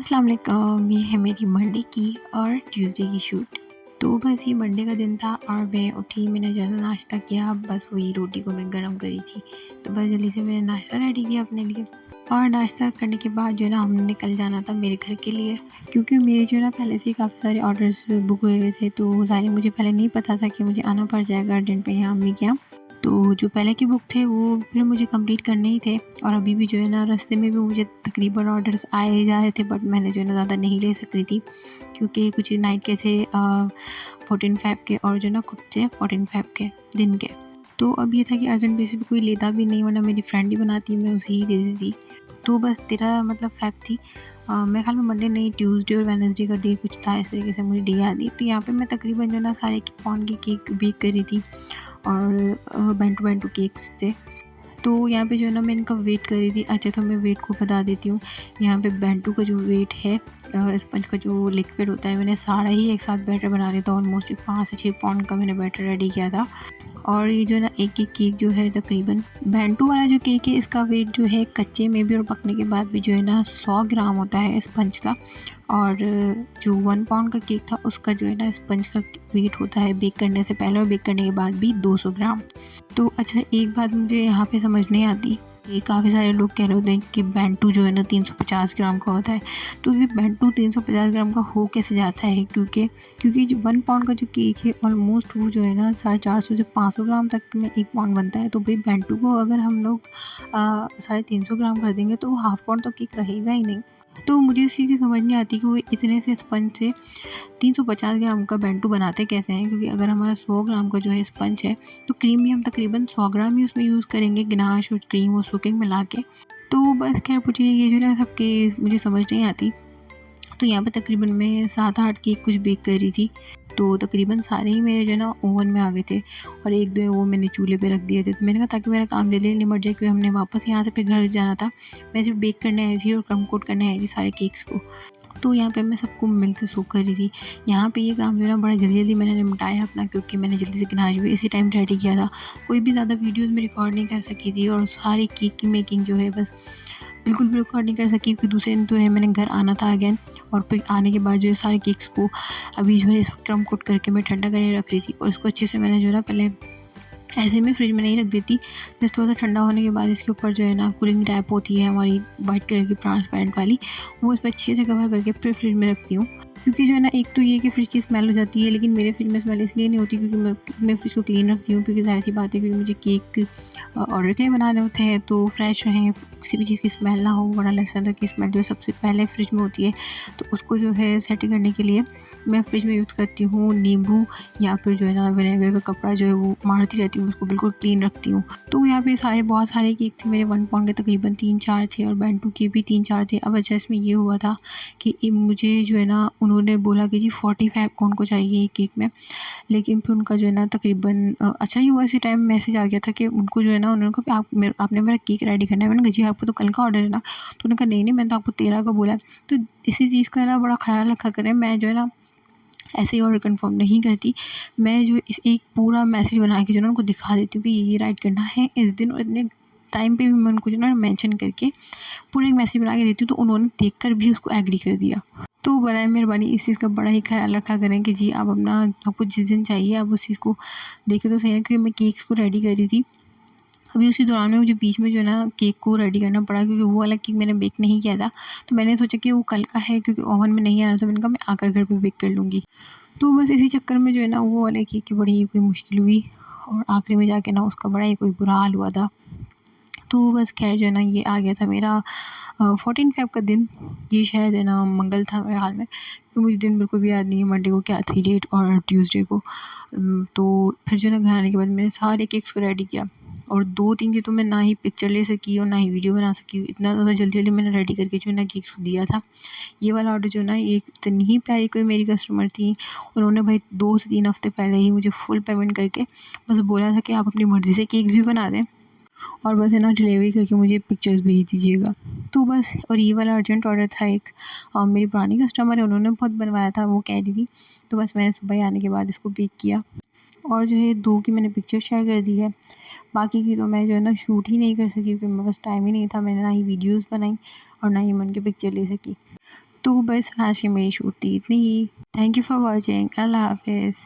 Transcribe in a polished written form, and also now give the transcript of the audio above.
अस्सलाम वालेकुम। ये है मेरी मंडे की और ट्यूसडे की शूट। तो बस ये मंडे का दिन था और मैं उठी, मैंने जो है ना नाश्ता किया। बस वही रोटी को मैं गरम करी थी, तो बस जल्दी से मैंने नाश्ता रेडी किया अपने लिए। और नाश्ता करने के बाद जो है ना हमने निकल जाना था मेरे घर के लिए, क्योंकि मेरे जो है ना पहले से ही काफ़ी सारे ऑर्डर्स बुक हुए हुए थे। तो सारे मुझे पहले नहीं पता था कि मुझे आना पड़ जाएगा अर्जेंट में यहाँ अम्मी के यहाँ। तो जो पहले के बुक थे वो फिर मुझे कंप्लीट करने ही थे। और अभी भी जो है ना रास्ते में भी मुझे तकरीबन ऑर्डर्स आए ही जा रहे थे, बट मैंने जो है ना ज़्यादा नहीं ले सक रही थी, क्योंकि कुछ नाइट के थे 14 फ़ेब के, और जो है ना कुछ थे 14 फ़ेब के दिन के। तो अब ये था कि अर्जेंट बेसिस पे कोई लेता भी नहीं, वरना मेरी फ्रेंड ही बनाती, मैं उसे ही दे देती। तो बस 13 फ़ेब थी। मेरे ख्याल में मंडे नहीं, ट्यूसडे और वेडनेसडे का डे कुछ था, इस तरीके से मुझे डे याद नहीं। तो यहाँ पे मैं तकरीबन जो है ना सारे पॉन की केक बेक करी थी, और बेंटू बेंटू केक्स थे। तो यहाँ पे जो है ना मैं इनका वेट कर रही थी। अच्छा, तो मैं वेट को बता देती हूँ। यहाँ पे बेंटू का जो वेट है, स्पंज का जो लिक्विड होता है, मैंने सारा ही एक साथ बैटर बना लिया था। ऑलमोस्ट 5 से 6 पाउंड का मैंने बैटर रेडी किया था। और ये जो है ना एक एक केक जो है तकरीबन, बेंटू वाला जो केक है इसका वेट जो है कच्चे में भी और पकने के बाद भी जो है ना 100 ग्राम होता है स्पंज का। और जो 1 पाउंड का केक था उसका जो है ना स्पंज का वेट होता है बेक करने से पहले और बेक करने के बाद भी 200 ग्राम। तो अच्छा, एक बात मुझे यहाँ पे समझ नहीं आती कि काफ़ी सारे लोग कह रहे होते हैं कि बेंटू जो है ना 350 ग्राम का होता है। तो ये बेंटू 350 ग्राम का हो कैसे जाता है? क्योंकि जो 1 पाउंड का जो केक है ऑलमोस्ट वो जो है ना 450 से 500 ग्राम तक में 1 पाउंड बनता है। तो भाई बेंटू को अगर हम लोग 350 ग्राम कर देंगे तो वो हाफ पाउंड तो केक रहेगा ही नहीं। तो मुझे इस चीज़ की समझ नहीं आती कि वो इतने से स्पंज से 350 ग्राम का बेंटू बनाते कैसे हैं। क्योंकि अगर हमारा 100 ग्राम का जो है स्पंज है, तो क्रीम भी हम तकरीबन 100 ग्राम ही उसमें यूज़ करेंगे, गनाश और क्रीम और कुकिंग मिला के। तो बस खैर मुझे ये जो है सबके मुझे समझ नहीं आती। तो यहाँ पे तकरीबन मैं 7-8 केक कुछ बेक कर रही थी। तो तकरीबन सारे ही मेरे जो है ना ओवन में आ गए थे, और 1-2 वो मैंने चूल्हे पे रख दिए थे। तो मैंने कहा ताकि मेरा काम जल्दी निपट जाए, क्योंकि हमने वापस यहाँ से फिर घर जाना था। मैं सिर्फ बेक करने आई थी और क्रम कोट करने आई थी सारे केक्स को। तो यहाँ पे मैं सबको मिल से सूख कर रही थी। यहाँ पे ये काम जो है ना बड़ा जल्दी मैंने निपटाया अपना, क्योंकि मैंने जल्दी से गनाश भी इसी टाइम रेडी किया था। कोई भी ज़्यादा वीडियोज़ में रिकॉर्ड नहीं कर सकी थी, और सारी केक की मेकिंग जो है बस बिल्कुल भी रिकॉर्ड नहीं कर सकी, क्योंकि दूसरे दिन तो है मैंने घर आना था अगेन। और फिर आने के बाद जो है सारे केक्स को अभी जो है इस क्रम कोट करके मैं ठंडा करके रख रही थी। और इसको अच्छे से मैंने जो है ना पहले ऐसे में फ्रिज में नहीं रख देती, जस्ट थोड़ा सा ठंडा होने के बाद इसके ऊपर जो है ना कूलिंग रैप होती है हमारी वाइट कलर की ट्रांसपेरेंट वाली, वो इस पर अच्छे से कवर करके फिर फ्रिज में रखती हूँ। क्योंकि जो है ना एक तो ये कि फ्रिज की स्मेल हो जाती है, लेकिन मेरे फ्रिज में स्मेल इसलिए नहीं होती क्योंकि मैं अपने फ्रिज को क्लीन रखती हूँ। क्योंकि ज़ाहिर सी बात है, क्योंकि मुझे केक ऑर्डर के लिए बनाने होते हैं, तो फ्रेश रहें, किसी भी चीज़ की स्मेल ना हो। वरना लहसुन की स्मेल जो है सबसे पहले फ्रिज में होती है। तो उसको जो है सेट करने के लिए मैं फ्रिज में यूज़ करती हूँ नींबू, या फिर जो है ना विनेगर का कपड़ा जो है वो मारती रहती हूँ, उसको बिल्कुल क्लीन रखती हूँ। तो यहाँ पे बहुत सारे केक थे मेरे, 1 पाउंड के तकरीबन 3-4 थे, और बेंटू के भी 3-4 थे। अब अच्छा, इसमें ये हुआ था कि मुझे जो है ना उन्होंने बोला कि जी 45 कौन को चाहिए केक में। लेकिन फिर उनका जो है ना तकरीबन अच्छा ही हुआ, इसी टाइम मैसेज आ गया था कि उनको जो है ना, उन्होंने कहा आपने मेरा केक रेडी करना है। मैंने कहा जी आपको तो कल का ऑर्डर है ना। तो उन्होंने कहा नहीं मैंने तो आपको 13 का बोला है। तो इसी चीज़ का ना बड़ा ख्याल रखा करें। मैं जो है ना ऐसे ही ऑर्डर कंफर्म नहीं करती। मैं जो इस एक पूरा मैसेज बना के जो है ना उनको दिखा देती हूँ कि ये राइट करना है इस दिन और इतने टाइम पे भी मैं उनको जो है ना मेंशन करके पूरा एक मैसेज बना के देती हूँ। तो उन्होंने देखकर भी उसको एग्री कर दिया। तो बराए मेहरबानी इस चीज़ का बड़ा ही ख्याल रखा करें कि जी आप अपना, आपको जिस दिन चाहिए आप उस चीज़ को देखें तो सही है। क्योंकि मैं केक्स को रेडी कर रही थी, अभी उसी दौरान में मुझे बीच में जो है ना केक को रेडी करना पड़ा, क्योंकि वो वाला केक मैंने बेक नहीं किया था। तो मैंने सोचा कि वो कल का है, क्योंकि ओवन में नहीं आ रहा था, मैंने कहा मैं आकर घर पे बेक कर लूँगी। तो बस इसी चक्कर में जो है ना वो वाले केक की बड़ी ही कोई मुश्किल हुई, और आखिरी में जाके ना उसका बड़ा ही कोई बुरा हाल हुआ था। तो बस खैर जो है ना ये आ गया था मेरा 14 फ़ेब का दिन। ये शायद है ना मंगल था मेरे हाल में, तो मुझे दिन बिल्कुल भी याद नहीं है मंडे को क्या थी डेट, और ट्यूसडे को। तो फिर जो है ना घर आने के बाद मैंने सारे केक्स को रेडी किया, और 2-3 की तो मैं ना ही पिक्चर ले सकी और ना ही वीडियो बना सकी। इतना ज़्यादा जल्दी मैंने रेडी करके जो है ना केक्स को दिया था। ये वाला ऑर्डर जो है ना, ये इतनी ही प्यारी कोई मेरी कस्टमर थी, उन्होंने भाई 2 से 3 हफ़्ते पहले ही मुझे फुल पेमेंट करके बस बोला था कि आप अपनी मर्ज़ी से केक्स भी बना दें, और बस है ना डिलीवरी करके मुझे पिक्चर्स भेज दीजिएगा। तो बस, और ये वाला अर्जेंट ऑर्डर था एक, मेरी पुरानी कस्टमर है, उन्होंने बहुत बनवाया था, वो कह रही थी। तो बस मैंने सुबह ही आने के बाद इसको बेक किया, और जो है 2 की मैंने पिक्चर शेयर कर दी है। बाकी की तो मैं जो है ना शूट ही नहीं कर सकी, क्योंकि मेरे पास टाइम ही नहीं था। मैंने ना ही वीडियोज़ बनाई और ना ही मैं उनकी पिक्चर ले सकी। तो बस आज की मेरी शूट थी इतनी ही। Thank you for watching. अल्लाह हाफिज़।